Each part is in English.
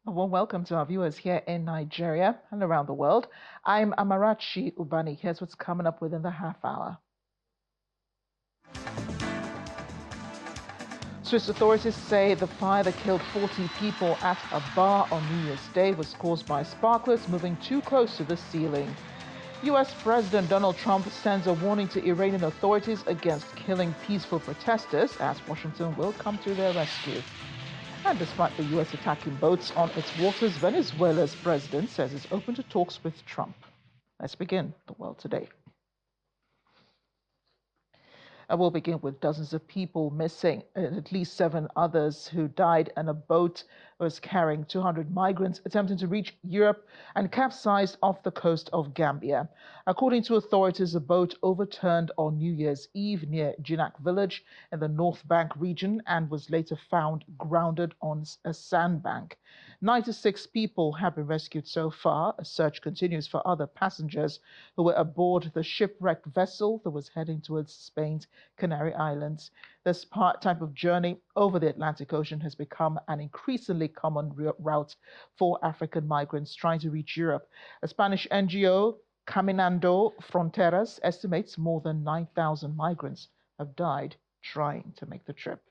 A warm welcome to our viewers here in Nigeria and around the world. I'm Amarachi Ubani. Here's what's coming up within the half hour. Swiss authorities say the fire that killed 40 people at a bar on New Year's Day was caused by sparklers moving too close to the ceiling. US President Donald Trump sends a warning to Iranian authorities against killing peaceful protesters, as Washington will come to their rescue. And despite the US attacking boats on its waters, Venezuela's president says it's open to talks with Trump. Let's begin the world today. I will begin with dozens of people missing and at least 7 others who died, and a boat was carrying 200 migrants attempting to reach Europe and capsized off the coast of Gambia. According to authorities, the boat overturned on New Year's Eve near Jinak village in the North Bank region and was later found grounded on a sandbank. 96 people have been rescued so far. A search continues for other passengers who were aboard the shipwrecked vessel that was heading towards Spain's Canary Islands. This type of journey over the Atlantic Ocean has become an increasingly common route for African migrants trying to reach Europe. A Spanish NGO, Caminando Fronteras, estimates more than 9,000 migrants have died trying to make the trip.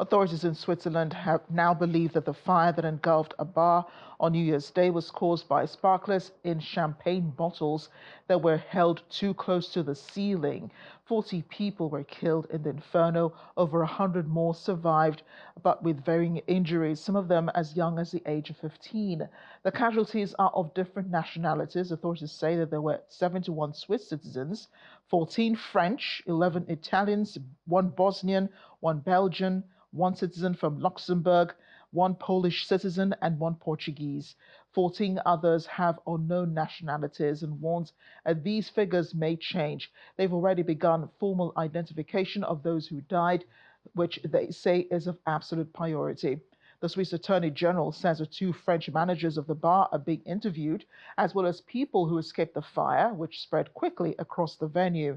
Authorities in Switzerland have now believed that the fire that engulfed a bar on New Year's Day was caused by sparklers in champagne bottles that were held too close to the ceiling. 40 people were killed in the inferno. Over 100 more survived, but with varying injuries, some of them as young as the age of 15. The casualties are of different nationalities. Authorities say that there were 71 Swiss citizens, 14 French, 11 Italians, 1 Bosnian, 1 Belgian, 1 citizen from Luxembourg, 1 Polish citizen, and 1 Portuguese. 14 others have unknown nationalities and warns that these figures may change. They've already begun formal identification of those who died, which they say is of absolute priority. The Swiss Attorney General says the 2 French managers of the bar are being interviewed, as well as people who escaped the fire, which spread quickly across the venue.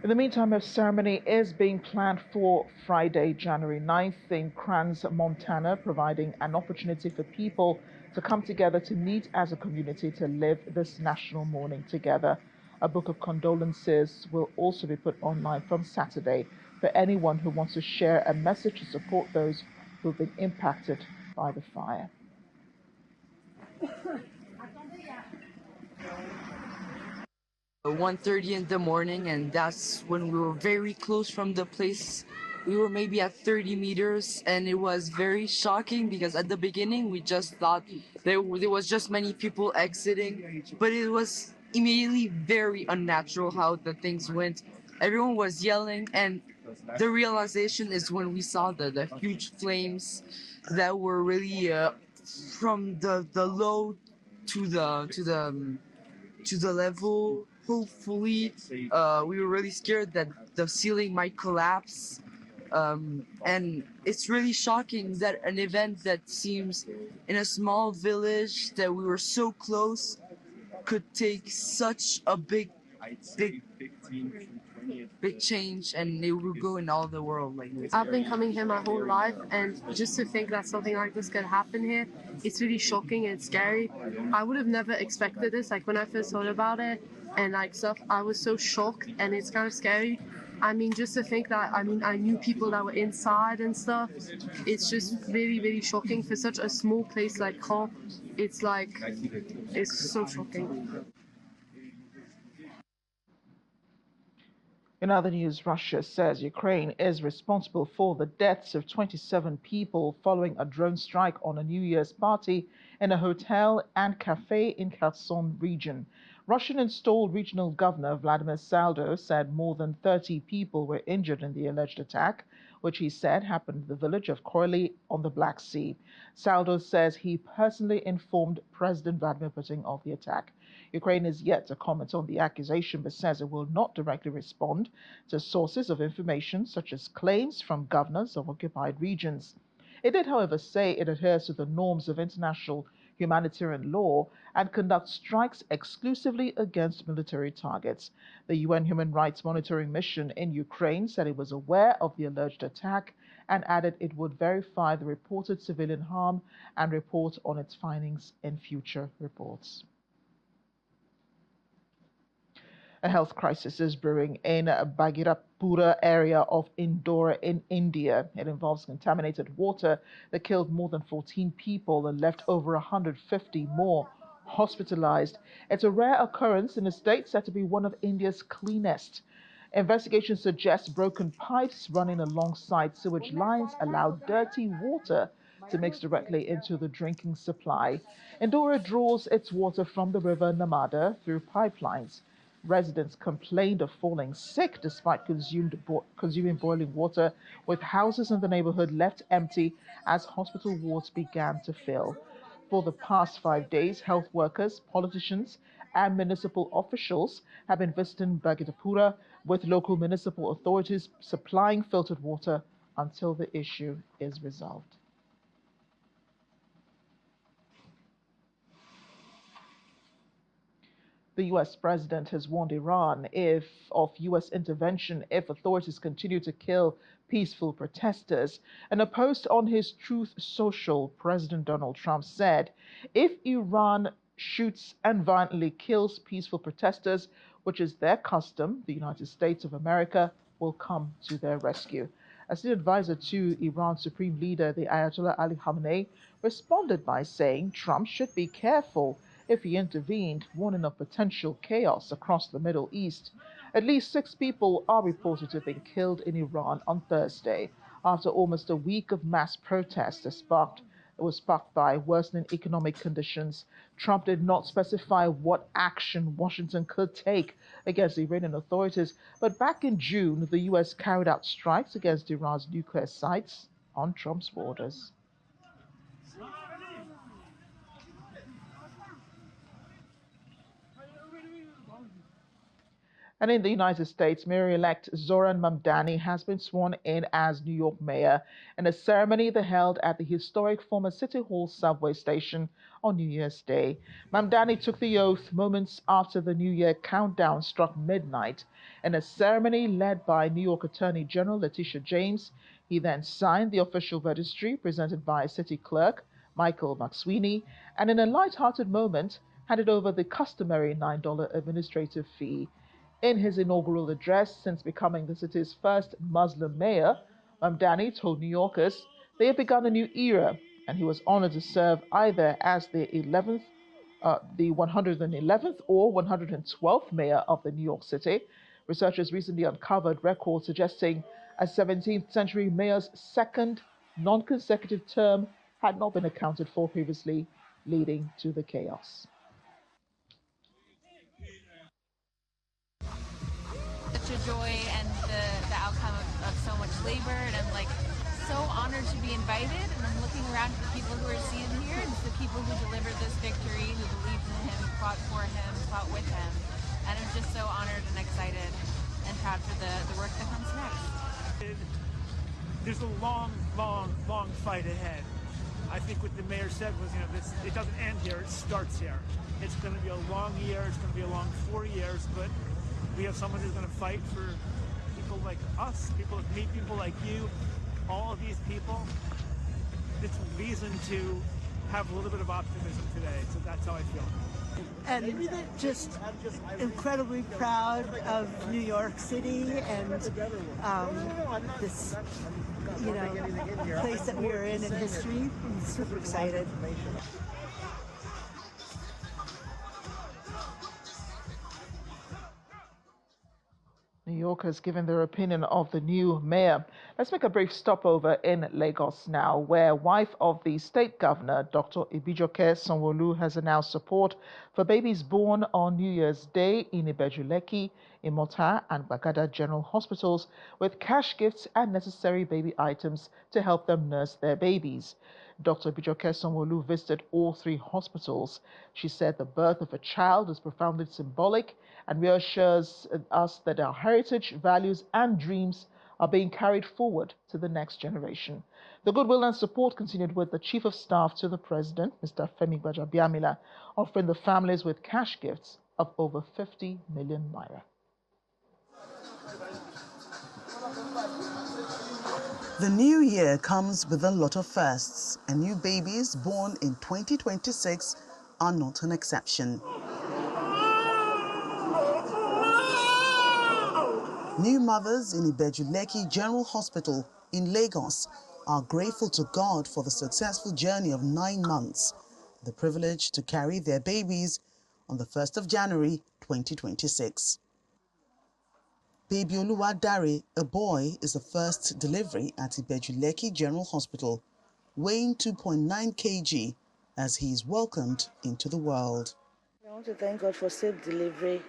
In the meantime, a ceremony is being planned for Friday, January 9th in Crans, Montana, providing an opportunity for people to come together to meet as a community to live this national mourning together. A book of condolences will also be put online from Saturday for anyone who wants to share a message to support those who've been impacted by the fire. 1:30 in the morning, and that's when we were very close from the place. We were maybe at 30 meters, and it was very shocking because at the beginning we just thought there was just many people exiting, but it was immediately very unnatural how the things went. Everyone was yelling, and the realization is when we saw the huge flames that were really from the low to the level. Hopefully, we were really scared that the ceiling might collapse. And it's really shocking that an event that seems in a small village that we were so close could take such a big change, and it will go in all the world like this. I've been coming here my whole life, and just to think that something like this could happen here, it's really shocking and scary. I would have never expected this. Like when I first thought about it and like stuff, I was so shocked, and it's kind of scary. I mean, just to think that, I mean, I knew people that were inside and stuff. It's just really, really shocking for such a small place like Caen. It's like, it's so shocking. In other news, Russia says Ukraine is responsible for the deaths of 27 people following a drone strike on a New Year's party in a hotel and cafe in Kherson region. Russian installed regional governor Vladimir Saldo said more than 30 people were injured in the alleged attack. which he said happened in the village of Koili on the Black Sea. Saldo says he personally informed President Vladimir Putin of the attack. Ukraine is yet to comment on the accusation, but says it will not directly respond to sources of information such as claims from governors of occupied regions. It did, however, say it adheres to the norms of international humanitarian law and conducts strikes exclusively against military targets. The UN Human Rights Monitoring Mission in Ukraine said it was aware of the alleged attack and added it would verify the reported civilian harm and report on its findings in future reports. A health crisis is brewing in Bagirapura area of Indore in India. It involves contaminated water that killed more than 14 people and left over 150 more hospitalized. It's a rare occurrence in a state said to be one of India's cleanest. Investigations suggest broken pipes running alongside sewage lines allow dirty water to mix directly into the drinking supply. Indore draws its water from the river Narmada through pipelines. Residents complained of falling sick despite consuming boiling water, with houses in the neighborhood left empty as hospital wards began to fill. For the past 5 days, health workers, politicians, and municipal officials have been visiting Bagirapura, with local municipal authorities supplying filtered water until the issue is resolved. The U.S. president has warned Iran of U.S. intervention if authorities continue to kill peaceful protesters. In a post on his Truth Social, President Donald Trump said, if Iran shoots and violently kills peaceful protesters, which is their custom, the United States of America will come to their rescue. A senior advisor to Iran's supreme leader, the Ayatollah Ali Khamenei, responded by saying Trump should be careful if he intervened, warning of potential chaos across the Middle East. At least 6 people are reported to have been killed in Iran on Thursday after almost a week of mass protests was sparked by worsening economic conditions. Trump did not specify what action Washington could take against the Iranian authorities, but back in June, the U.S. carried out strikes against Iran's nuclear sites on Trump's borders. And in the United States, Mayor-elect Zoran Mamdani has been sworn in as New York mayor in a ceremony that held at the historic former City Hall subway station on New Year's Day. Mamdani took the oath moments after the New Year countdown struck midnight. In a ceremony led by New York Attorney General Letitia James, he then signed the official registry presented by City Clerk Michael McSweeney, and in a light-hearted moment, handed over the customary $9 administrative fee. In his inaugural address since becoming the city's first Muslim mayor, Mamdani told New Yorkers they had begun a new era, and he was honored to serve either as the 111th or 112th mayor of the New York City. Researchers recently uncovered records suggesting a 17th century mayor's second non-consecutive term had not been accounted for previously, leading to the chaos. Such a joy and the outcome of so much labor, and I'm like so honored to be invited, and I'm looking around at the people who are seated here, and it's the people who delivered this victory, who believed in him, fought for him, fought with him, and I'm just so honored and excited and proud for the work that comes next. There's a long fight ahead. I think what the mayor said was, it doesn't end here, it starts here. It's going to be a long year, it's going to be a long 4 years, but we have someone who's going to fight for people like us, people like you, all of these people. It's reason to have a little bit of optimism today, so that's how I feel. And just incredibly proud of New York City and this, place that we are in history. I'm super excited. New Yorkers giving their opinion of the new mayor. Let's make a brief stopover in Lagos now, where wife of the state governor, Dr. Ibijoke Sanwo-Olu, has announced support for babies born on New Year's Day in Ibeju-Lekki, Imota, and Bagada General Hospitals with cash gifts and necessary baby items to help them nurse their babies. Dr. Ibijoke Sanwo-Olu visited all three hospitals. She said the birth of a child is profoundly symbolic and reassures us that our heritage, values, and dreams are being carried forward to the next generation. The goodwill and support continued with the Chief of Staff to the President, Mr. Femi Gbajabiamila, offering the families with cash gifts of over 50 million naira. The new year comes with a lot of firsts, and new babies born in 2026 are not an exception. New mothers in Ibeju-Lekki General Hospital in Lagos are grateful to God for the successful journey of 9 months, the privilege to carry their babies on the 1st of January 2026. Baby Oluwadare, a boy, is the first delivery at Ibeju-Lekki General Hospital, weighing 2.9 kg as he is welcomed into the world. I want to thank God for safe delivery,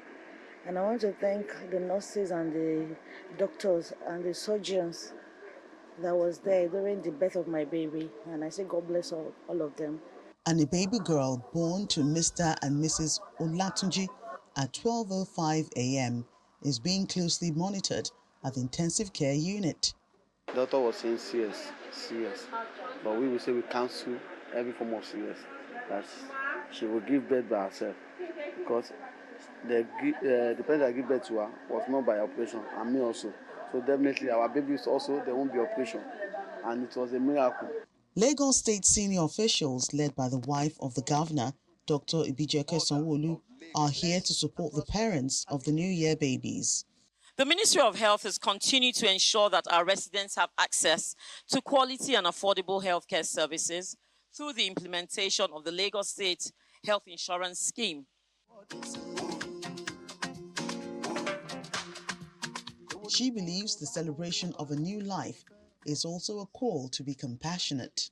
and I want to thank the nurses and the doctors and the surgeons that was there during the birth of my baby, and I say God bless all of them. And a baby girl born to Mr. and Mrs. Olatunji at 12:05 a.m. is being closely monitored at the intensive care unit. The doctor was saying CS, but we will say we cancel every form of CS, that she will give birth by herself, because the person that gave birth to her was not by operation, and me also. So definitely our babies also, there won't be operation, and it was a miracle. Lagos State senior officials, led by the wife of the governor, Dr. Ibijoke Sanwo-Olu, are here to support the parents of the New Year babies. The Ministry of Health has continued to ensure that our residents have access to quality and affordable healthcare services through the implementation of the Lagos State Health Insurance Scheme. She believes the celebration of a new life is also a call to be compassionate.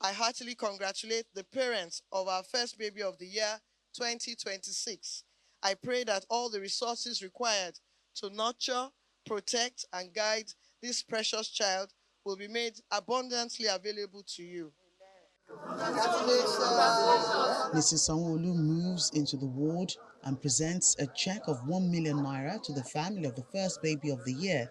I heartily congratulate the parents of our first baby of the year 2026. I pray that all the resources required to nurture, protect, and guide this precious child will be made abundantly available to you. Mrs. Sanwo-Olu moves into the ward and presents a check of 1 million naira to the family of the first baby of the year.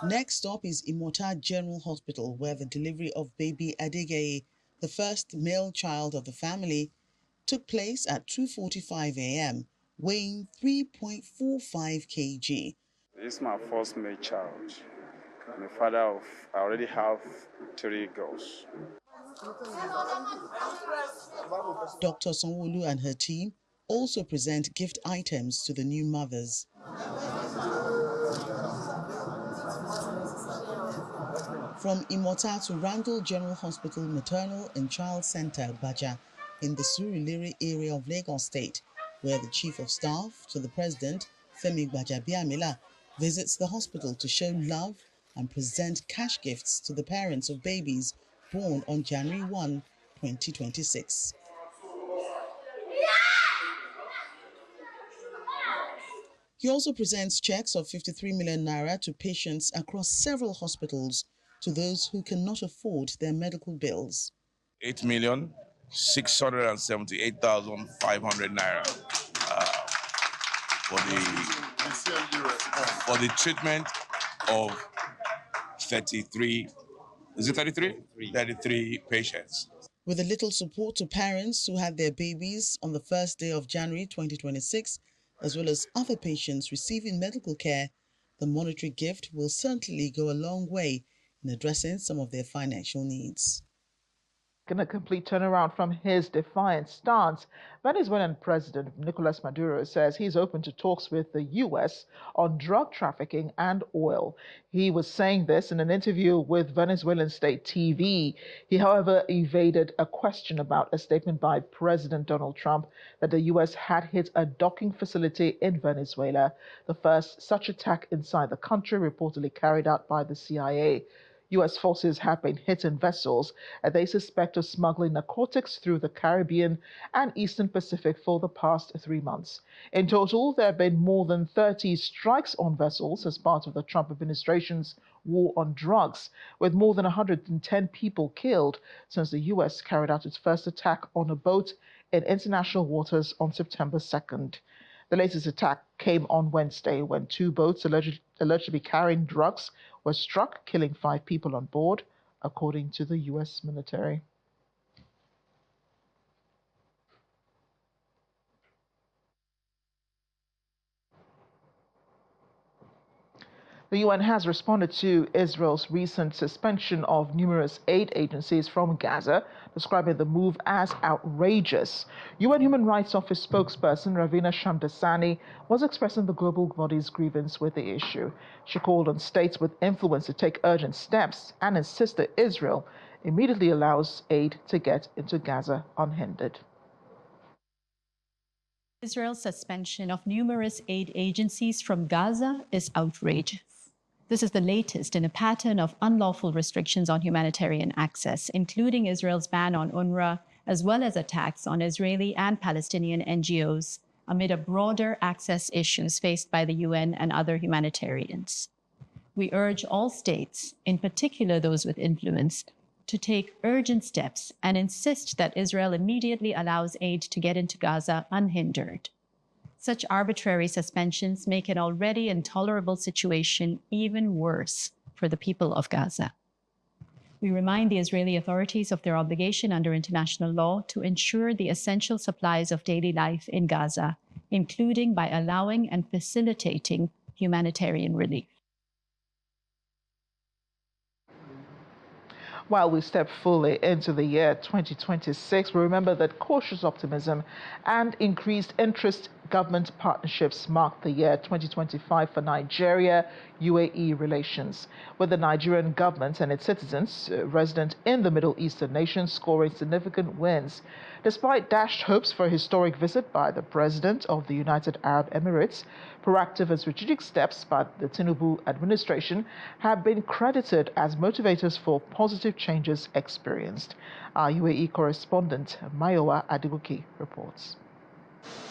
Next stop is Imota General Hospital, where the delivery of baby Adegeye, the first male child of the family, took place at 2:45 a.m., weighing 3.45 kg. This is my first male child. I'm a father of, I already have 3 girls. Dr. Sanwo-Olu and her team also present gift items to the new mothers. From Imota to Randall General Hospital Maternal and Child Center, Baja, in the Surulere area of Lagos State, where the Chief of Staff to the President, Femi Gbajabiamila, visits the hospital to show love and present cash gifts to the parents of babies born on January 1, 2026. He also presents checks of 53 million naira to patients across several hospitals, to those who cannot afford their medical bills. 8,678,500 naira for the treatment of 33 patients. With a little support to parents who had their babies on the first day of January 2026, as well as other patients receiving medical care, the monetary gift will certainly go a long way in addressing some of their financial needs. In a complete turnaround from his defiant stance, Venezuelan President Nicolas Maduro says he's open to talks with the U.S. on drug trafficking and oil. He was saying this in an interview with Venezuelan state TV. He, however, evaded a question about a statement by President Donald Trump that the U.S. had hit a docking facility in Venezuela, the first such attack inside the country reportedly carried out by the CIA. U.S. forces have been hitting vessels they suspect of smuggling narcotics through the Caribbean and Eastern Pacific for the past 3 months. In total, there have been more than 30 strikes on vessels as part of the Trump administration's war on drugs, with more than 110 people killed since the U.S. carried out its first attack on a boat in international waters on September 2nd. The latest attack came on Wednesday when 2 boats alleged to be carrying drugs were struck, killing 5 people on board, according to the U.S. military. The UN has responded to Israel's recent suspension of numerous aid agencies from Gaza, describing the move as outrageous. UN Human Rights Office spokesperson Ravina Shamdasani was expressing the global body's grievance with the issue. She called on states with influence to take urgent steps and insist that Israel immediately allows aid to get into Gaza unhindered. Israel's suspension of numerous aid agencies from Gaza is outrageous. This is the latest in a pattern of unlawful restrictions on humanitarian access, including Israel's ban on UNRWA, as well as attacks on Israeli and Palestinian NGOs, amid a broader access issues faced by the UN and other humanitarians. We urge all states, in particular those with influence, to take urgent steps and insist that Israel immediately allows aid to get into Gaza unhindered. Such arbitrary suspensions make an already intolerable situation even worse for the people of Gaza. We remind the Israeli authorities of their obligation under international law to ensure the essential supplies of daily life in Gaza, including by allowing and facilitating humanitarian relief. While we step fully into the year 2026, we remember that cautious optimism and increased interest government partnerships marked the year 2025 for Nigeria-UAE relations, with the Nigerian government and its citizens resident in the Middle Eastern nation scoring significant wins. Despite dashed hopes for a historic visit by the President of the United Arab Emirates, proactive and strategic steps by the Tinubu administration have been credited as motivators for positive changes experienced. Our UAE correspondent, Mayowa Adibuki, reports.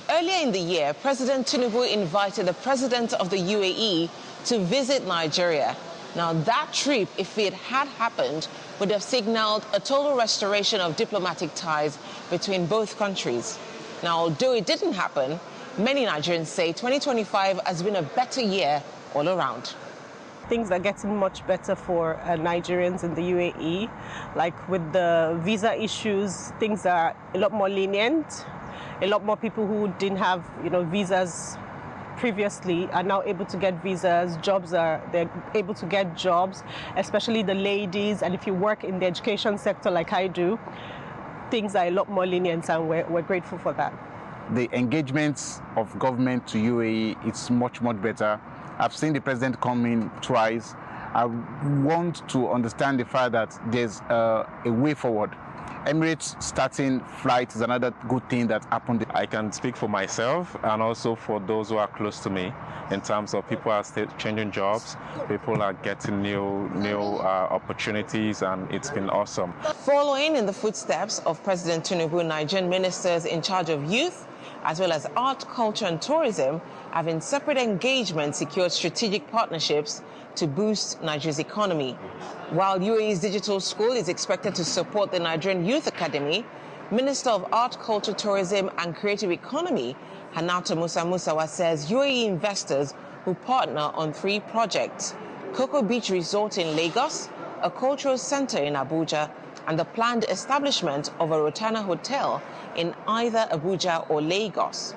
Earlier in the year, President Tinubu invited the President of the UAE to visit Nigeria. Now, that trip, if it had happened, would have signaled a total restoration of diplomatic ties between both countries. Now, although it didn't happen, many Nigerians say 2025 has been a better year all around. Things are getting much better for Nigerians in the UAE. Like with the visa issues, things are a lot more lenient. A lot more people who didn't have, visas previously are now able to get visas. They're able to get jobs, especially the ladies. And if you work in the education sector like I do, things are a lot more lenient, and we're grateful for that. The engagements of government to UAE, it's much, much better. I've seen the president come in twice. I want to understand the fact that there's a way forward. Emirates starting flights is another good thing that happened. I can speak for myself and also for those who are close to me in terms of people are still changing jobs, people are getting new opportunities, and it's been awesome. Following in the footsteps of President Tinubu, Nigerian ministers in charge of youth, as well as art, culture and tourism, have in separate engagements secured strategic partnerships to boost Nigeria's economy. While UAE's digital school is expected to support the Nigerian Youth Academy, Minister of Art, Culture, Tourism and Creative Economy, Hannatu Musa Musawa, says UAE investors will partner on 3 projects: Cocoa Beach Resort in Lagos, a cultural center in Abuja, and the planned establishment of a Rotana Hotel in either Abuja or Lagos.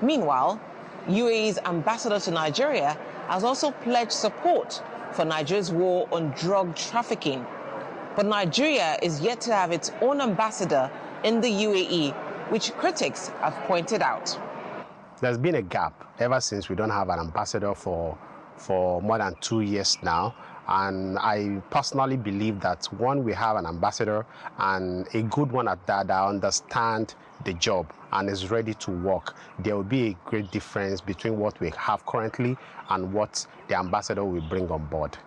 Meanwhile, UAE's ambassador to Nigeria has also pledged support for Nigeria's war on drug trafficking. But Nigeria is yet to have its own ambassador in the UAE, which critics have pointed out. There's been a gap ever since we don't have an ambassador for more than 2 years now. And I personally believe that when we have an ambassador, and a good one at that understands the job and is ready to work, there will be a great difference between what we have currently and what the ambassador will bring on board.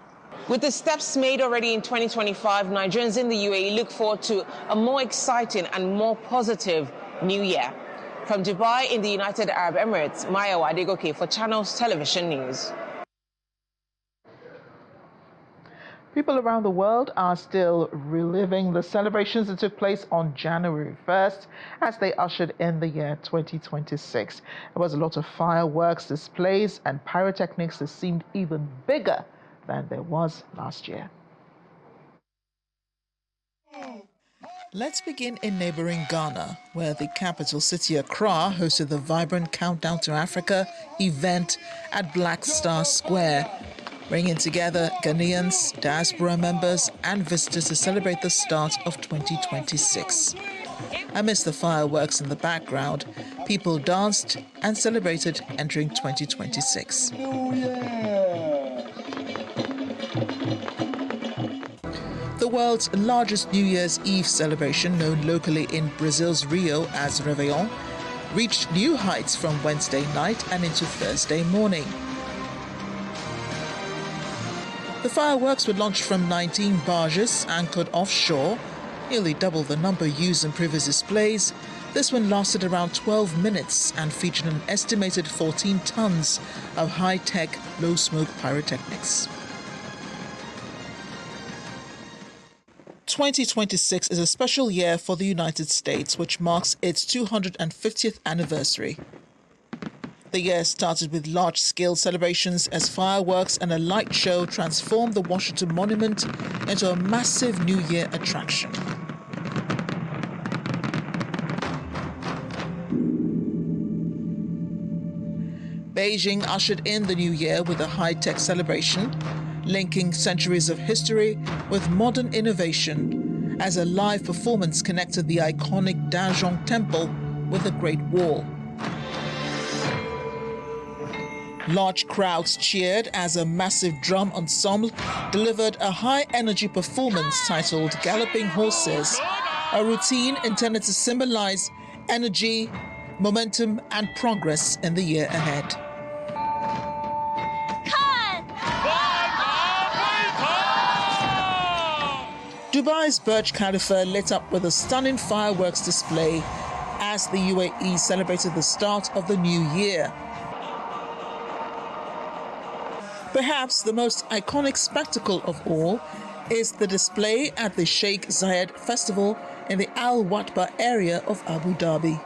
With the steps made already in 2025, Nigerians in the UAE look forward to a more exciting and more positive new year. From Dubai in the United Arab Emirates, Maya Wadegoke for Channels Television News. People around the world are still reliving the celebrations that took place on January 1st as they ushered in the year 2026. There was a lot of fireworks, displays, and pyrotechnics that seemed even bigger than there was last year. Let's begin in neighboring Ghana, where the capital city Accra hosted the vibrant Countdown to Africa event at Black Star Square, bringing together Ghanaians, diaspora members, and visitors to celebrate the start of 2026. Amidst the fireworks in the background, people danced and celebrated entering 2026. The world's largest New Year's Eve celebration, known locally in Brazil's Rio as Réveillon, reached new heights from Wednesday night and into Thursday morning. The fireworks were launched from 19 barges anchored offshore, nearly double the number used in previous displays. This one lasted around 12 minutes and featured an estimated 14 tons of high-tech, low-smoke pyrotechnics. 2026 is a special year for the United States, which marks its 250th anniversary. The year started with large-scale celebrations as fireworks and a light show transformed the Washington Monument into a massive New Year attraction. Beijing ushered in the new year with a high-tech celebration, linking centuries of history with modern innovation as a live performance connected the iconic Dazhong Temple with the Great Wall. Large crowds cheered as a massive drum ensemble delivered a high-energy performance titled Galloping Horses, a routine intended to symbolize energy, momentum, and progress in the year ahead. Dubai's Burj Khalifa lit up with a stunning fireworks display as the UAE celebrated the start of the new year. Perhaps the most iconic spectacle of all is the display at the Sheikh Zayed Festival in the Al Watba area of Abu Dhabi.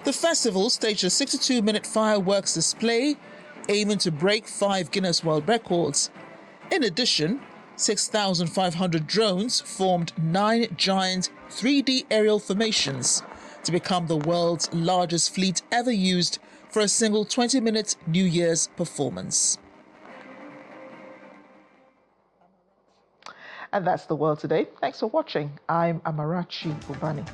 The festival staged a 62-minute fireworks display aiming to break 5 Guinness World Records. In addition, 6,500 drones formed 9 giant 3D aerial formations to become the world's largest fleet ever used for a single 20-minute New Year's performance. And that's the world today. Thanks for watching. I'm Amarachi Ubani.